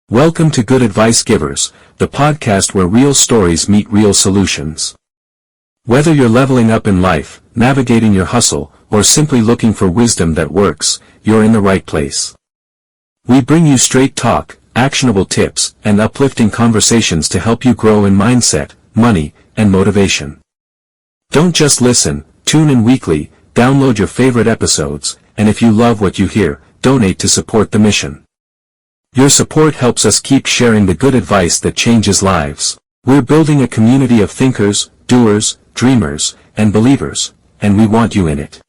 Welcome to Good Advice Givers, the podcast where real stories meet real solutions. Whether you're leveling up in life, navigating your hustle, or simply looking for wisdom that works, you're in the right place. We bring you straight talk, actionable tips, and uplifting conversations to help you grow in mindset, money, and motivation. Don't just listen, tune in weekly, download your favorite episodes, and if you love what you hear, donate to support the mission. Your support helps us keep sharing the good advice that changes lives. We're building a community of thinkers, doers, dreamers, and believers, and we want you in it.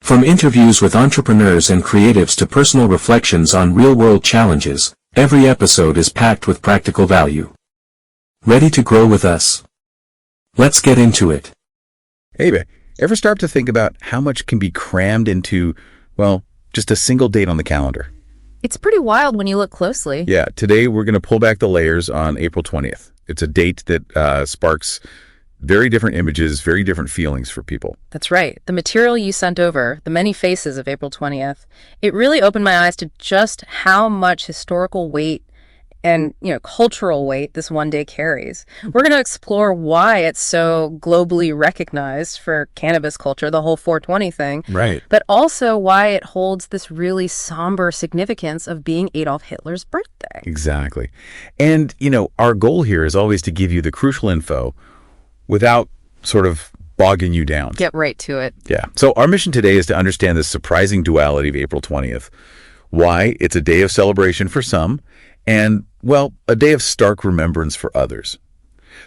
From interviews with entrepreneurs and creatives to personal reflections on real-world challenges, every episode is packed with practical value. Ready to grow with us? Let's get into it. Hey, ever start to think about how much can be crammed into, well, just a single date on the calendar? It's pretty wild when you look closely. Yeah, today we're going to pull back the layers on April 20th. It's a date that sparks very different images, very different feelings for people. That's right. The material you sent over, the many faces of April 20th, it really opened my eyes to just how much historical weight and, cultural weight this one day carries. We're going to explore why it's so globally recognized for cannabis culture, the whole 420 thing. Right. But also why it holds this really somber significance of being Adolf Hitler's birthday. Exactly. And, our goal here is always to give you the crucial info without sort of bogging you down. Get right to it. Yeah. So our mission today is to understand the surprising duality of April 20th, why it's a day of celebration for some, and, well, a day of stark remembrance for others.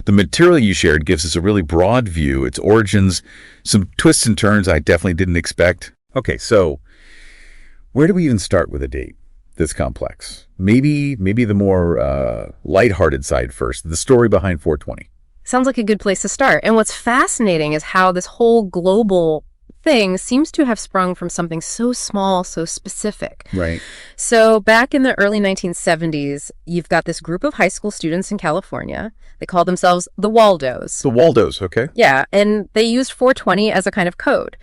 The material you shared gives us a really broad view, its origins, some twists and turns I definitely didn't expect. Okay, so where do we even start with a date this complex? Maybe the more lighthearted side first, the story behind 420. Sounds like a good place to start. And what's fascinating is how this whole global thing seems to have sprung from something so small, so specific. Right. So back in the early 1970s, you've got this group of high school students in California. They call themselves the Waldos. The Waldos, okay. Yeah, and they used 420 as a kind of code.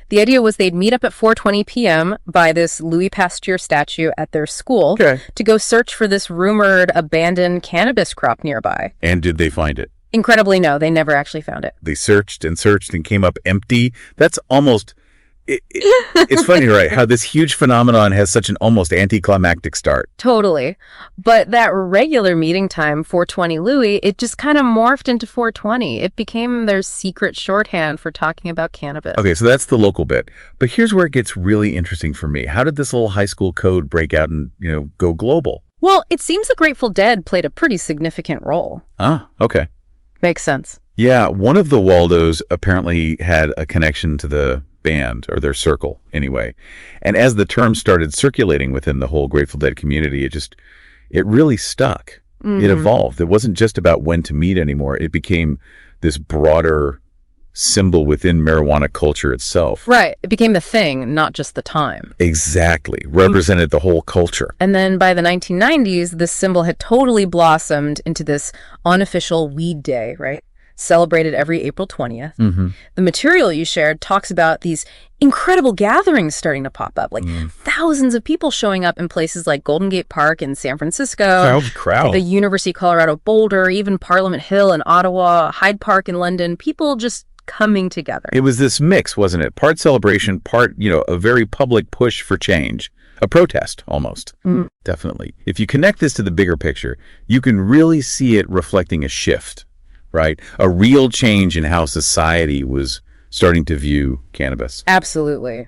The idea was they'd meet up at 4:20 p.m. by this Louis Pasteur statue at their school to go search for this rumored abandoned cannabis crop nearby. And did they find it? Incredibly, no, they never actually found it. They searched and came up empty. That's almost, it's funny, right? How this huge phenomenon has such an almost anticlimactic start. Totally. But that regular meeting time, 420 Louis, it just kind of morphed into 420. It became their secret shorthand for talking about cannabis. Okay, so that's the local bit. But here's where it gets really interesting for me. How did this little high school code break out and, go global? Well, it seems the Grateful Dead played a pretty significant role. Ah, okay. Makes sense. Yeah, one of the Waldos apparently had a connection to the band, or their circle, anyway. And as the term started circulating within the whole Grateful Dead community, it really stuck. Mm-hmm. It evolved. It wasn't just about when to meet anymore. It became this broader symbol within marijuana culture itself. Right. It became the thing, not just the time. Exactly. Represented the whole culture. And then by the 1990s, this symbol had totally blossomed into this unofficial weed day, right? Celebrated every April 20th. Mm-hmm. The material you shared talks about these incredible gatherings starting to pop up, like thousands of people showing up in places like Golden Gate Park in San Francisco, crowd. The University of Colorado Boulder, even Parliament Hill in Ottawa, Hyde Park in London, people just coming together. It was this mix, wasn't it? Part celebration, part, a very public push for change. A protest, almost. Mm. Definitely. If you connect this to the bigger picture, you can really see it reflecting a shift, right? A real change in how society was starting to view cannabis. Absolutely.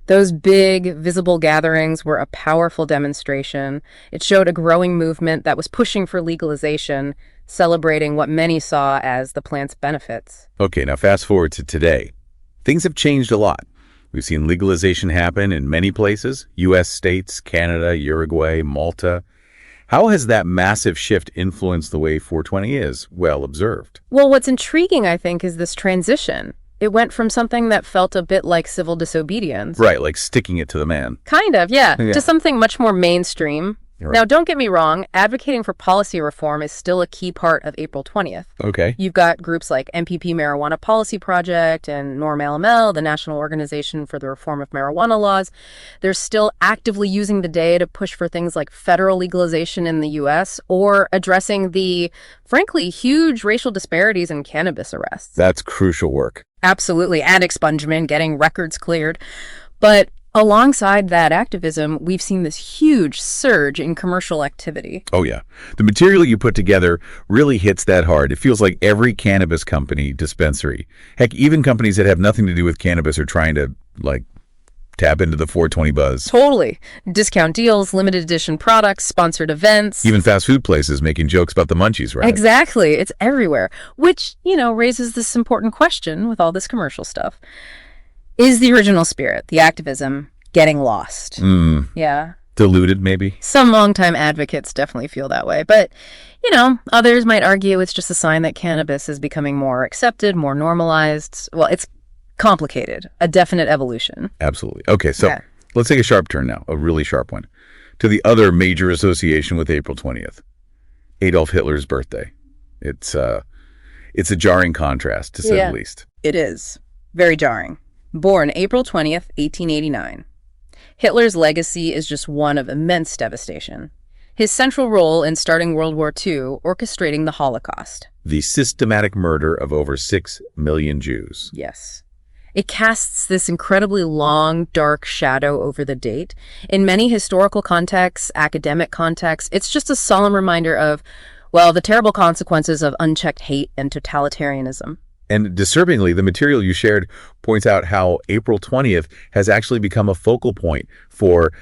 Those big, visible gatherings were a powerful demonstration. It showed a growing movement that was pushing for legalization, celebrating what many saw as the plant's benefits. Okay, now fast forward to today. Things have changed a lot. We've seen legalization happen in many places, U.S. states, Canada, Uruguay, Malta. How has that massive shift influenced the way 420 is well observed? Well, what's intriguing, I think, is this transition. It went from something that felt a bit like civil disobedience. Right, like sticking it to the man. Kind of, yeah. To something much more mainstream. Right. Now, don't get me wrong, advocating for policy reform is still a key part of April 20th. Okay. You've got groups like MPP Marijuana Policy Project and NORM-LML, the National Organization for the Reform of Marijuana Laws. They're still actively using the day to push for things like federal legalization in the U.S. or addressing the, frankly, huge racial disparities in cannabis arrests. That's crucial work. Absolutely, and expungement, getting records cleared. But alongside that activism, we've seen this huge surge in commercial activity. Oh, yeah. The material you put together really hits that hard. It feels like every cannabis company, dispensary, heck, even companies that have nothing to do with cannabis are trying to, tap into the 420 buzz. Totally. Discount deals, limited edition products, sponsored events. Even fast food places making jokes about the munchies, right? Exactly. It's everywhere, which, raises this important question with all this commercial stuff. Is the original spirit, the activism, getting lost? Yeah. Diluted, maybe? Some longtime advocates definitely feel that way. But, others might argue it's just a sign that cannabis is becoming more accepted, more normalized. Well, it's complicated, a definite evolution. Absolutely. Okay, so let's take a sharp turn now, a really sharp one, to the other major association with April 20th, Adolf Hitler's birthday. It's a jarring contrast, to say the least. It is. Very jarring. Born April 20th, 1889. Hitler's legacy is just one of immense devastation. His central role in starting World War II, orchestrating the Holocaust. The systematic murder of over 6 million Jews. Yes. It casts this incredibly long, dark shadow over the date. In many historical contexts, academic contexts, it's just a solemn reminder of, the terrible consequences of unchecked hate and totalitarianism. And disturbingly, the material you shared points out how April 20th has actually become a focal point for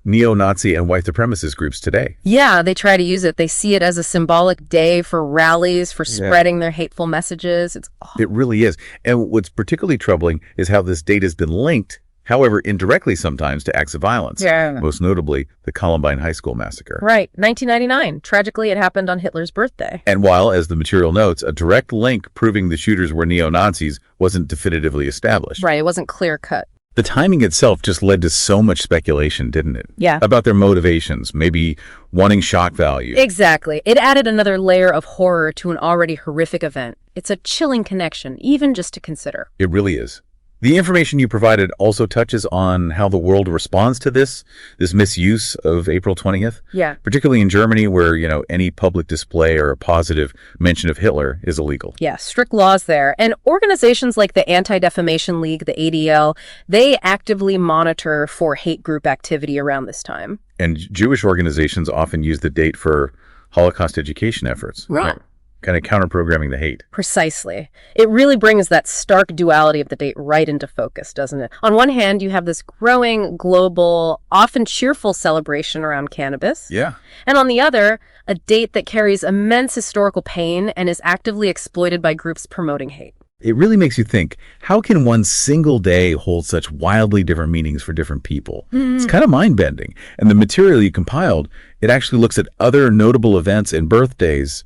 neo-Nazi and white supremacist groups today. Yeah, they try to use it. They see it as a symbolic day for rallies, for spreading their hateful messages. It really is. And what's particularly troubling is how this date has been linked, however indirectly sometimes, to acts of violence. Yeah. Most notably, the Columbine High School massacre. Right, 1999. Tragically, it happened on Hitler's birthday. And while, as the material notes, a direct link proving the shooters were neo-Nazis wasn't definitively established. Right, it wasn't clear-cut. The timing itself just led to so much speculation, didn't it? Yeah. About their motivations, maybe wanting shock value. Exactly. It added another layer of horror to an already horrific event. It's a chilling connection, even just to consider. It really is. The information you provided also touches on how the world responds to this misuse of April 20th. Yeah. Particularly in Germany, where, any public display or a positive mention of Hitler is illegal. Yeah, strict laws there. And organizations like the Anti-Defamation League, the ADL, they actively monitor for hate group activity around this time. And Jewish organizations often use the date for Holocaust education efforts. Right. Kind of counter-programming the hate. Precisely. It really brings that stark duality of the date right into focus, doesn't it? On one hand, you have this growing, global, often cheerful celebration around cannabis. Yeah. And on the other, a date that carries immense historical pain and is actively exploited by groups promoting hate. It really makes you think, how can one single day hold such wildly different meanings for different people? It's kind of mind-bending. And the material you compiled, it actually looks at other notable events and birthdays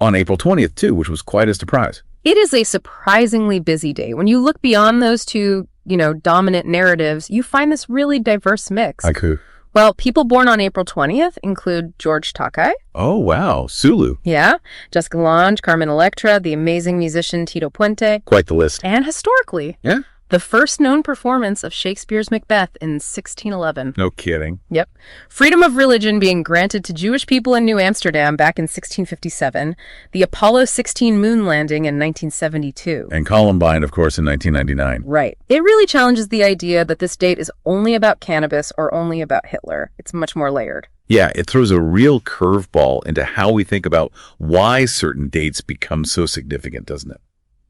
on April 20th, too, which was quite a surprise. It is a surprisingly busy day. When you look beyond those two, dominant narratives, you find this really diverse mix. Like who? Well, people born on April 20th include George Takei. Oh, wow. Sulu. Yeah. Jessica Lange, Carmen Electra, the amazing musician Tito Puente. Quite the list. And historically, the first known performance of Shakespeare's Macbeth in 1611. No kidding. Yep. Freedom of religion being granted to Jewish people in New Amsterdam back in 1657. The Apollo 16 moon landing in 1972. And Columbine, of course, in 1999. Right. It really challenges the idea that this date is only about cannabis or only about Hitler. It's much more layered. Yeah, it throws a real curveball into how we think about why certain dates become so significant, doesn't it?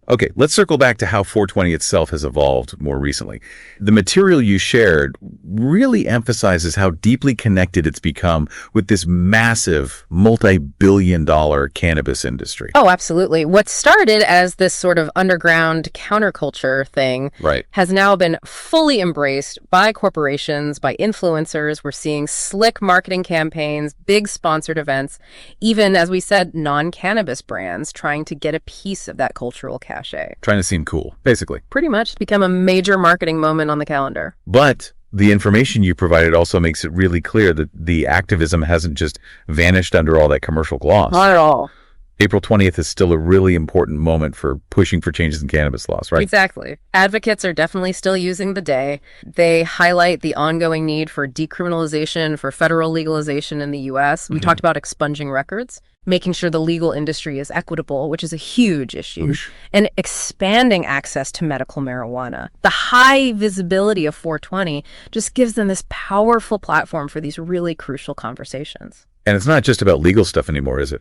Okay, let's circle back to how 420 itself has evolved more recently. The material you shared really emphasizes how deeply connected it's become with this massive, multi-billion-dollar cannabis industry. Oh, absolutely. What started as this sort of underground counterculture thing has now been fully embraced by corporations, by influencers. We're seeing slick marketing campaigns, big sponsored events, even, as we said, non-cannabis brands trying to get a piece of that cultural cachet. Trying to seem cool, basically. Pretty much become a major marketing moment on the calendar. But The information you provided also makes it really clear that the activism hasn't just vanished under all that commercial gloss. Not at all. April 20th is still a really important moment for pushing for changes in cannabis laws, right? Exactly. Advocates are definitely still using the day. They highlight the ongoing need for decriminalization, for federal legalization in the U.S. We talked about expunging records, making sure the legal industry is equitable, which is a huge issue, and expanding access to medical marijuana. The high visibility of 420 just gives them this powerful platform for these really crucial conversations. And it's not just about legal stuff anymore, is it?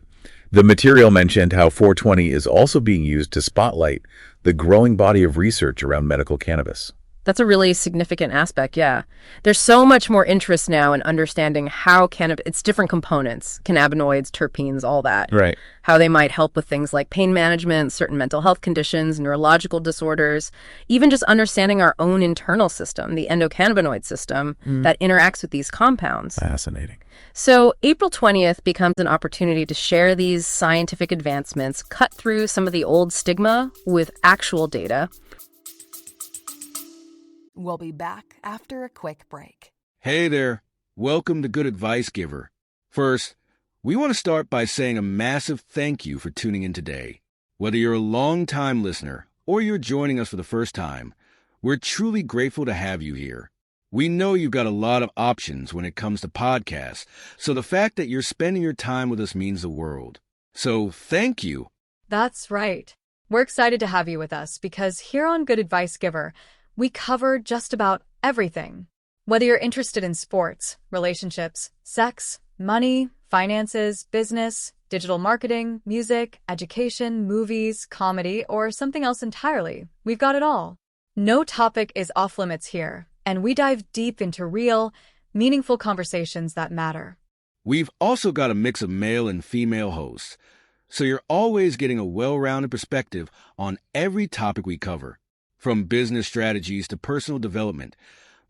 The material mentioned how 420 is also being used to spotlight the growing body of research around medical cannabis. That's a really significant aspect, yeah. There's so much more interest now in understanding how its different components, cannabinoids, terpenes, all that. Right. How they might help with things like pain management, certain mental health conditions, neurological disorders, even just understanding our own internal system, the endocannabinoid system that interacts with these compounds. Fascinating. So April 20th becomes an opportunity to share these scientific advancements, cut through some of the old stigma with actual data. We'll be back after a quick break. Hey there. Welcome to Good Advice Giver. First, we want to start by saying a massive thank you for tuning in today. Whether you're a long-time listener or you're joining us for the first time, we're truly grateful to have you here. We know you've got a lot of options when it comes to podcasts, so the fact that you're spending your time with us means the world. So thank you. That's right. We're excited to have you with us because here on Good Advice Giver, we cover just about everything. Whether you're interested in sports, relationships, sex, money, finances, business, digital marketing, music, education, movies, comedy, or something else entirely, we've got it all. No topic is off limits here, and we dive deep into real, meaningful conversations that matter. We've also got a mix of male and female hosts, so you're always getting a well-rounded perspective on every topic we cover. From business strategies to personal development,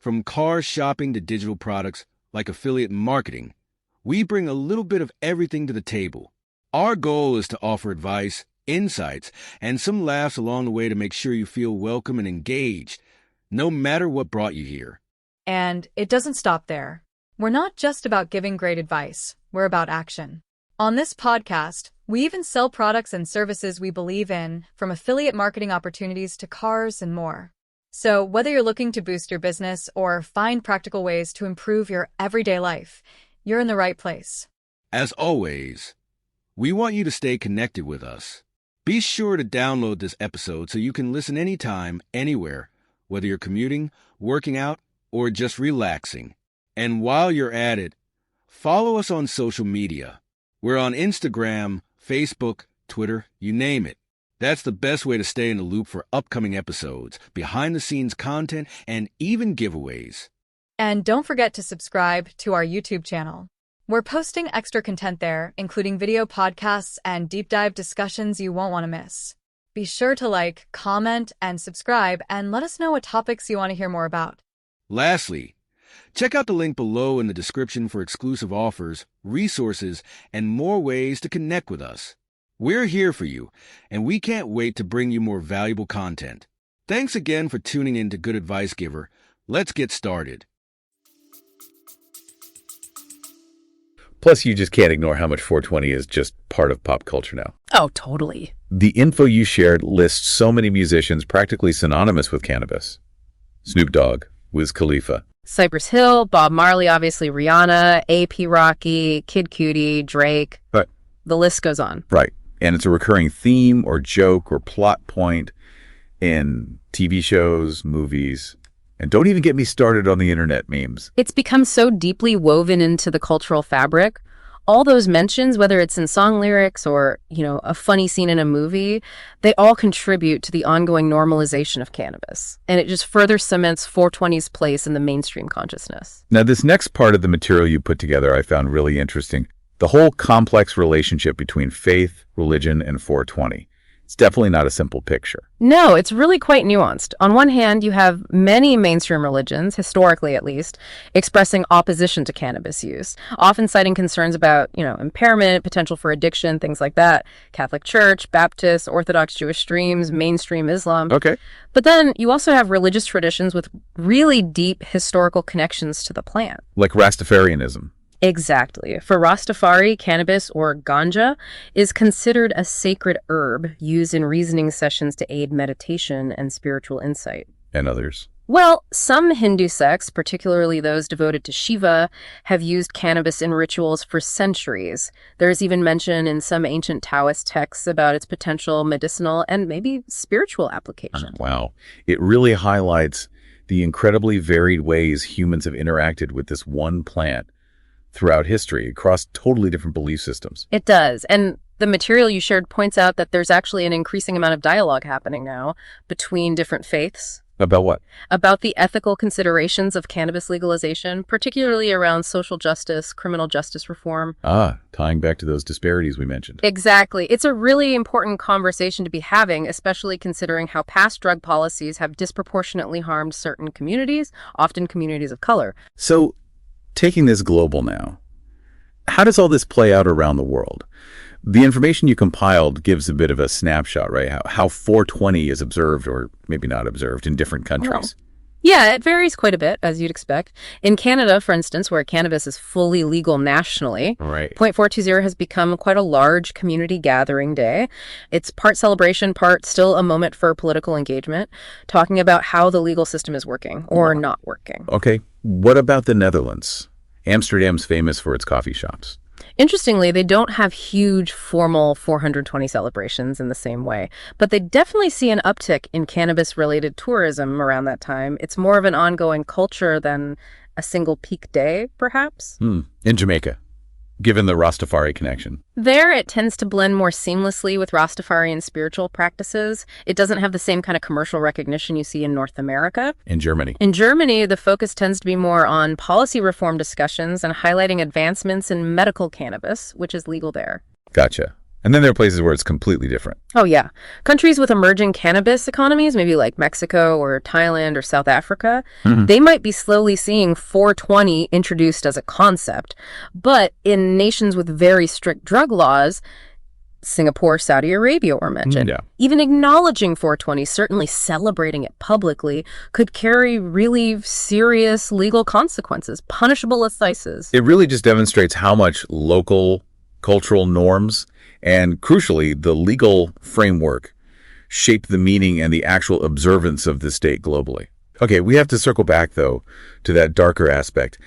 from car shopping to digital products like affiliate marketing, we bring a little bit of everything to the table. Our goal is to offer advice, insights, and some laughs along the way to make sure you feel welcome and engaged, no matter what brought you here. And it doesn't stop there. We're not just about giving great advice, we're about action. On this podcast, we even sell products and services we believe in, from affiliate marketing opportunities to cars and more. So whether you're looking to boost your business or find practical ways to improve your everyday life, you're in the right place. As always, we want you to stay connected with us. Be sure to download this episode so you can listen anytime, anywhere, whether you're commuting, working out, or just relaxing. And while you're at it, follow us on social media. We're on Instagram, Facebook, Twitter, you name it. That's the best way to stay in the loop for upcoming episodes, behind-the-scenes content, and even giveaways. And don't forget to subscribe to our YouTube channel. We're posting extra content there, including video podcasts and deep dive discussions you won't want to miss. Be sure to like, comment, and subscribe, and let us know what topics you want to hear more about. Lastly, check out the link below in the description for exclusive offers, resources, and more ways to connect with us. We're here for you, and we can't wait to bring you more valuable content. Thanks again for tuning in to Good Advice Giver. Let's get started. Plus, you just can't ignore how much 420 is just part of pop culture now. Oh, totally. The info you shared lists so many musicians practically synonymous with cannabis. Snoop Dogg, Wiz Khalifa, Cypress Hill, Bob Marley, obviously Rihanna, A.P. Rocky, Kid Cudi, Drake. Right. The list goes on. Right. And it's a recurring theme or joke or plot point in TV shows, movies. And don't even get me started on the internet memes. It's become so deeply woven into the cultural fabric. All those mentions, whether it's in song lyrics or, a funny scene in a movie, they all contribute to the ongoing normalization of cannabis. And it just further cements 420's place in the mainstream consciousness. Now, this next part of the material you put together I found really interesting. The whole complex relationship between faith, religion, and 420. It It's definitely not a simple picture. No, it's really quite nuanced. On one hand, you have many mainstream religions, historically at least, expressing opposition to cannabis use, often citing concerns about, impairment, potential for addiction, things like that. Catholic Church, Baptist, Orthodox Jewish streams, mainstream Islam. Okay. But then you also have religious traditions with really deep historical connections to the plant. Like Rastafarianism. Exactly. For Rastafari, cannabis, or ganja, is considered a sacred herb used in reasoning sessions to aid meditation and spiritual insight. And others. Well, some Hindu sects, particularly those devoted to Shiva, have used cannabis in rituals for centuries. There's even mention in some ancient Taoist texts about its potential medicinal and maybe spiritual application. Wow. It really highlights the incredibly varied ways humans have interacted with this one plant throughout history across totally different belief systems. It does. And the material you shared points out that there's actually an increasing amount of dialogue happening now between different faiths. About what? About the ethical considerations of cannabis legalization, particularly around social justice, criminal justice reform. Tying back to those disparities we mentioned. Exactly. It's a really important conversation to be having, especially considering how past drug policies have disproportionately harmed certain communities, often communities of color. So, taking this global now, how does all this play out around the world? The information you compiled gives a bit of a snapshot, right? How 420 is observed or maybe not observed in different countries. Yeah, it varies quite a bit, as you'd expect. In Canada, for instance, where cannabis is fully legal nationally, Right. Point 420 has become quite a large community gathering day. It's part celebration, part still a moment for political engagement, talking about how the legal system is working or not working. Okay. What about the Netherlands? Amsterdam's famous for its coffee shops. Interestingly, they don't have huge formal 420 celebrations in the same way, but they definitely see an uptick in cannabis-related tourism around that time. It's more of an ongoing culture than a single peak day, perhaps. In Jamaica, given the Rastafari connection. There, it tends to blend more seamlessly with Rastafarian spiritual practices. It doesn't have the same kind of commercial recognition you see in North America. In Germany. In Germany, the focus tends to be more on policy reform discussions and highlighting advancements in medical cannabis, which is legal there. Gotcha. And then there are places where it's completely different. Oh, yeah. Countries with emerging cannabis economies, maybe like Mexico or Thailand or South Africa, they might be slowly seeing 420 introduced as a concept. But in nations with very strict drug laws, Singapore, Saudi Arabia were mentioned. Yeah. Even acknowledging 420, certainly celebrating it publicly, could carry really serious legal consequences, punishable offenses. It really just demonstrates how much local cultural norms and, crucially, the legal framework shape the meaning and the actual observance of this date globally. Okay, we have to circle back, though, to that darker aspect.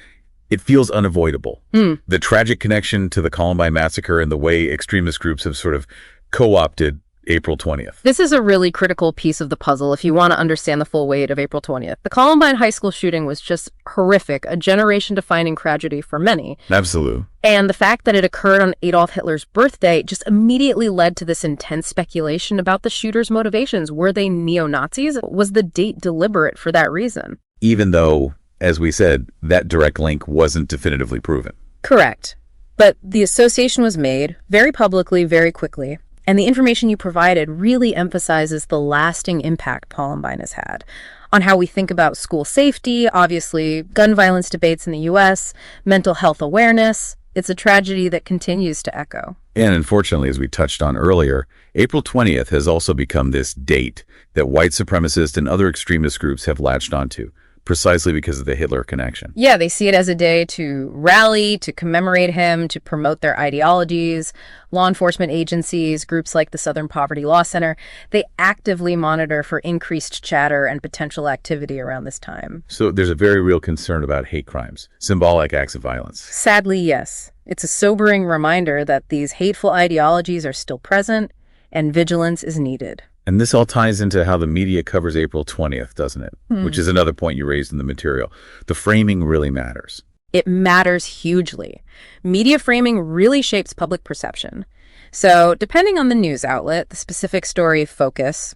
It feels unavoidable. The tragic connection to the Columbine massacre and the way extremist groups have sort of co-opted April 20th. This is a really critical piece of the puzzle if you want to understand the full weight of April 20th. The Columbine High School shooting was just horrific, a generation-defining tragedy for many. Absolutely. And the fact that it occurred on Adolf Hitler's birthday just immediately led to this intense speculation about the shooter's motivations. Were they neo-Nazis? Was the date deliberate for that reason? Even though, as we said, that direct link wasn't definitively proven. Correct. But the association was made very publicly, very quickly. And the information you provided really emphasizes the lasting impact Columbine has had on how we think about school safety, obviously gun violence debates in the U.S., mental health awareness. It's a tragedy that continues to echo. And unfortunately, as we touched on earlier, April 20th has also become this date that white supremacist and other extremist groups have latched onto, precisely because of the Hitler connection. Yeah, they see it as a day to rally, to commemorate him, to promote their ideologies. Law enforcement agencies, groups like the Southern Poverty Law Center, they actively monitor for increased chatter and potential activity around this time. So there's a very real concern about hate crimes, symbolic acts of violence. Sadly, yes. It's a sobering reminder that these hateful ideologies are still present and vigilance is needed. And this all ties into how the media covers April 20th, doesn't it? Which is another point you raised in the material. The framing really matters. It matters hugely. Media framing really shapes public perception. So depending on the news outlet, the specific story focus,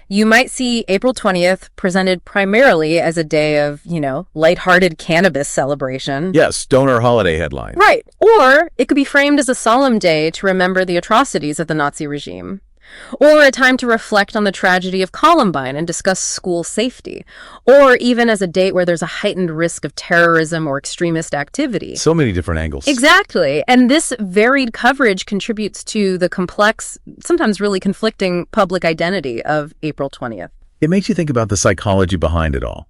you might see April 20th presented primarily as a day of, lighthearted cannabis celebration. Yes, stoner holiday headline. Right. Or it could be framed as a solemn day to remember the atrocities of the Nazi regime. or a time to reflect on the tragedy of Columbine and discuss school safety, or even as a date where there's a heightened risk of terrorism or extremist activity. So many different angles. Exactly. And this varied coverage contributes to the complex, sometimes really conflicting public identity of April 20th. It makes you think about the psychology behind it all.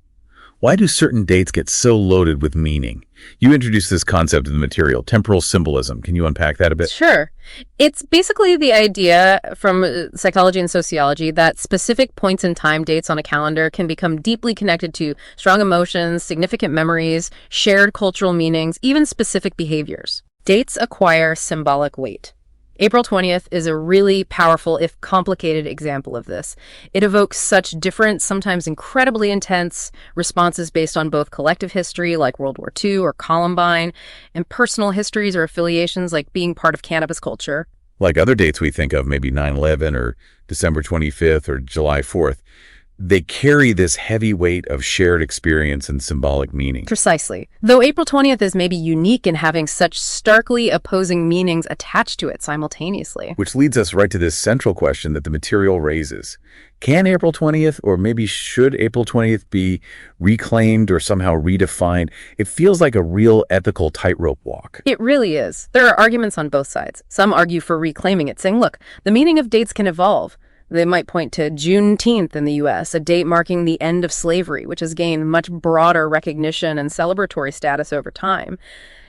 Why do certain dates get so loaded with meaning? You introduced this concept in the material, temporal symbolism. Can you unpack that a bit? Sure. It's basically the idea from psychology and sociology that specific points in time dates on a calendar can become deeply connected to strong emotions, significant memories, shared cultural meanings, even specific behaviors. Dates acquire symbolic weight. April 20th is a really powerful, if complicated, example of this. It evokes such different, sometimes incredibly intense responses based on both collective history, like World War II or Columbine, and personal histories or affiliations, like being part of cannabis culture. Like other dates we think of, maybe 9/11 or December 25th or July 4th, they carry this heavy weight of shared experience and symbolic meaning. Precisely. Though April 20th is maybe unique in having such starkly opposing meanings attached to it simultaneously. Which leads us right to this central question that the material raises. Can April 20th, or maybe should April 20th be reclaimed or somehow redefined? It feels like a real ethical tightrope walk. It really is. There are arguments on both sides. Some argue for reclaiming it, saying, look, the meaning of dates can evolve. They might point to Juneteenth in the U.S., a date marking the end of slavery, which has gained much broader recognition and celebratory status over time.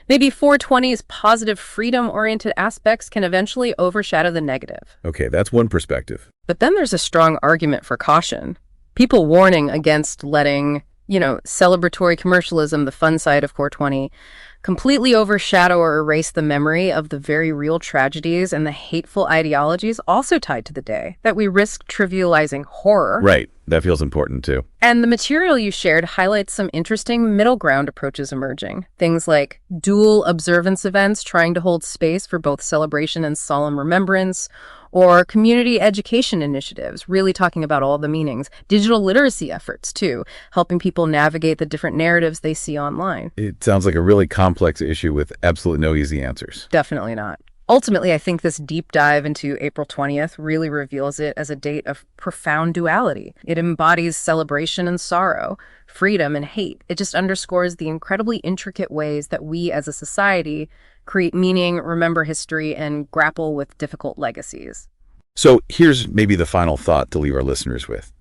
Maybe 420's positive freedom-oriented aspects can eventually overshadow the negative. Okay, that's one perspective. But then there's a strong argument for caution. People warning against letting, celebratory commercialism, the fun side of 420, completely overshadow or erase the memory of the very real tragedies and the hateful ideologies also tied to the day, that we risk trivializing horror. Right. That feels important too. And the material you shared highlights some interesting middle ground approaches emerging. Things like dual observance events trying to hold space for both celebration and solemn remembrance, or community education initiatives, really talking about all the meanings. Digital literacy efforts, too, helping people navigate the different narratives they see online. It sounds like a really complex issue with absolutely no easy answers. Definitely not. Ultimately, I think this deep dive into April 20th really reveals it as a date of profound duality. It embodies celebration and sorrow, freedom and hate. It just underscores the incredibly intricate ways that we as a society create meaning, remember history, and grapple with difficult legacies. So here's maybe the final thought to leave our listeners with.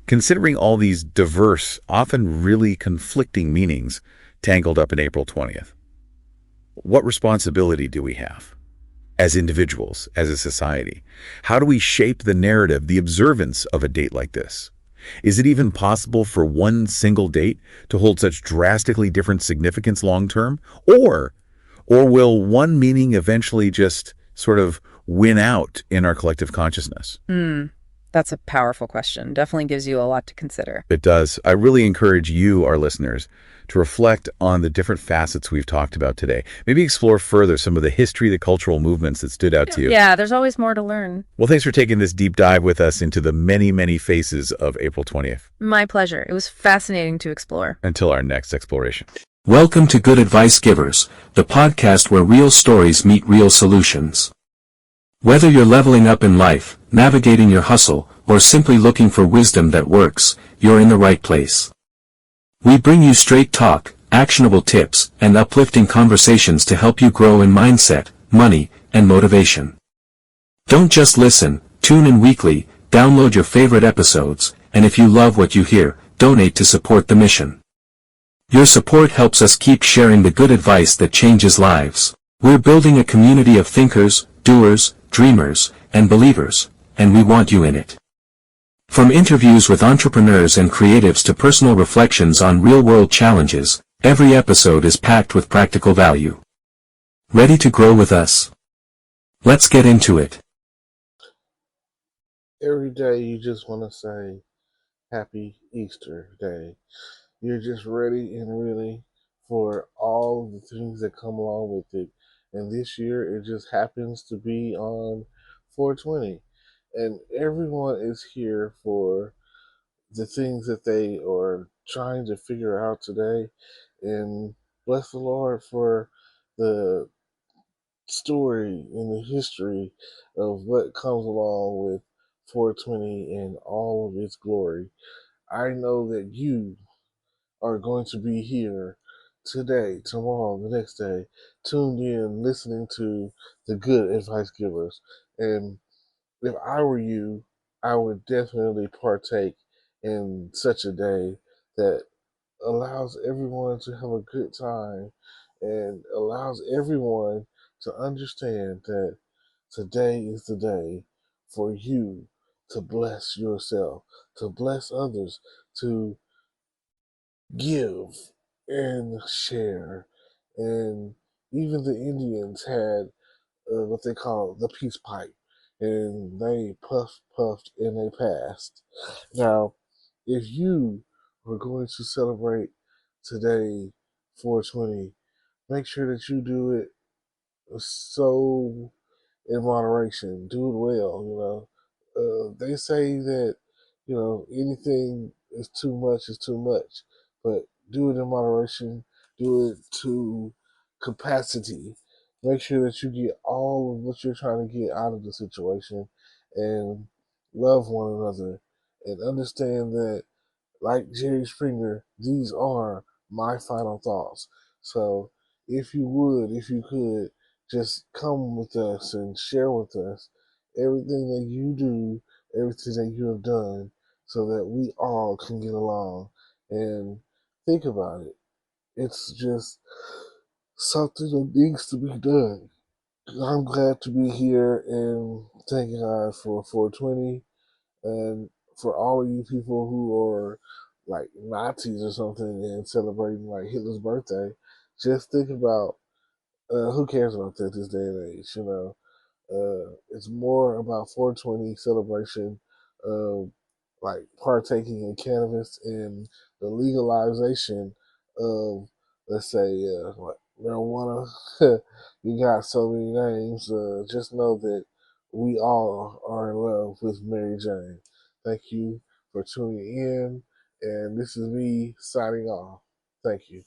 Considering all these diverse, often really conflicting meanings tangled up in April 20th, what responsibility do we have? As individuals, as a society? How do we shape the narrative, the observance of a date like this? Is it even possible for one single date to hold such drastically different significance long-term? Or will one meaning eventually just sort of win out in our collective consciousness? That's a powerful question. Definitely gives you a lot to consider. It does. I really encourage you, our listeners, to reflect on the different facets we've talked about today. Maybe explore further some of the history, the cultural movements that stood out to you. Yeah, there's always more to learn. Well, thanks for taking this deep dive with us into the many, many faces of April 20th. My pleasure. It was fascinating to explore. Until our next exploration. Welcome to Good Advice Givers, the podcast where real stories meet real solutions. Whether you're leveling up in life, navigating your hustle, or simply looking for wisdom that works, you're in the right place. We bring you straight talk, actionable tips, and uplifting conversations to help you grow in mindset, money, and motivation. Don't just listen, tune in weekly, download your favorite episodes, and if you love what you hear, donate to support the mission. Your support helps us keep sharing the good advice that changes lives. We're building a community of thinkers, doers, dreamers, and believers, and we want you in it. From interviews with entrepreneurs and creatives to personal reflections on real-world challenges, every episode is packed with practical value. Ready to grow with us? Let's get into it. Every day you just want to say, Happy Easter Day. You're just ready and really for all of the things that come along with it. And this year it just happens to be on 420. And everyone is here for the things that they are trying to figure out today. And bless the Lord for the story and the history of what comes along with 420 in all of its glory. I know that you are going to be here today, tomorrow, the next day, tuned in, listening to the good advice givers. And if I were you, I would definitely partake in such a day that allows everyone to have a good time and allows everyone to understand that today is the day for you to bless yourself, to bless others, to give and share. And even the Indians had what they call the peace pipe, and they puffed, and they passed. Now, if you were going to celebrate today, 420, make sure that you do it so in moderation. Do it well. They say that anything is too much is too much, but do it in moderation. Do it to capacity. Make sure that you get all of what you're trying to get out of the situation, and love one another, and understand that, like Jerry Springer, these are my final thoughts. So if you could, just come with us and share with us everything that you do, everything that you have done, so that we all can get along. And think about it. It's just something that needs to be done. I'm glad to be here, and thank God for 420. And for all of you people who are like Nazis or something and celebrating like Hitler's birthday, just think about who cares about that this day and age. It's more about 420 celebration of like partaking in cannabis and the legalization of, let's say, marijuana. You got so many names. Just know that we all are in love with Mary Jane. Thank you for tuning in, and this is me signing off. Thank you.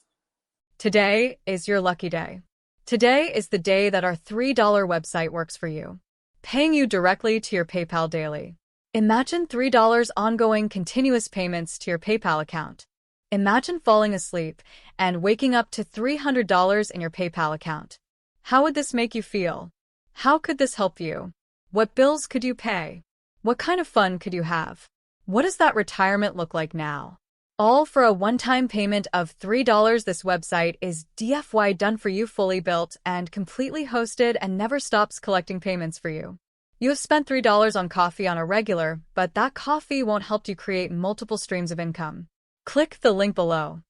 Today is your lucky day. Today is the day that our $3 website works for you, paying you directly to your PayPal daily. Imagine $3 ongoing continuous payments to your PayPal account. Imagine falling asleep and waking up to $300 in your PayPal account. How would this make you feel? How could this help you? What bills could you pay? What kind of fun could you have? What does that retirement look like now? All for a one-time payment of $3. This website is DFY done for you, fully built and completely hosted, and never stops collecting payments for you. You have spent $3 on coffee on a regular, but that coffee won't help you create multiple streams of income. Click the link below.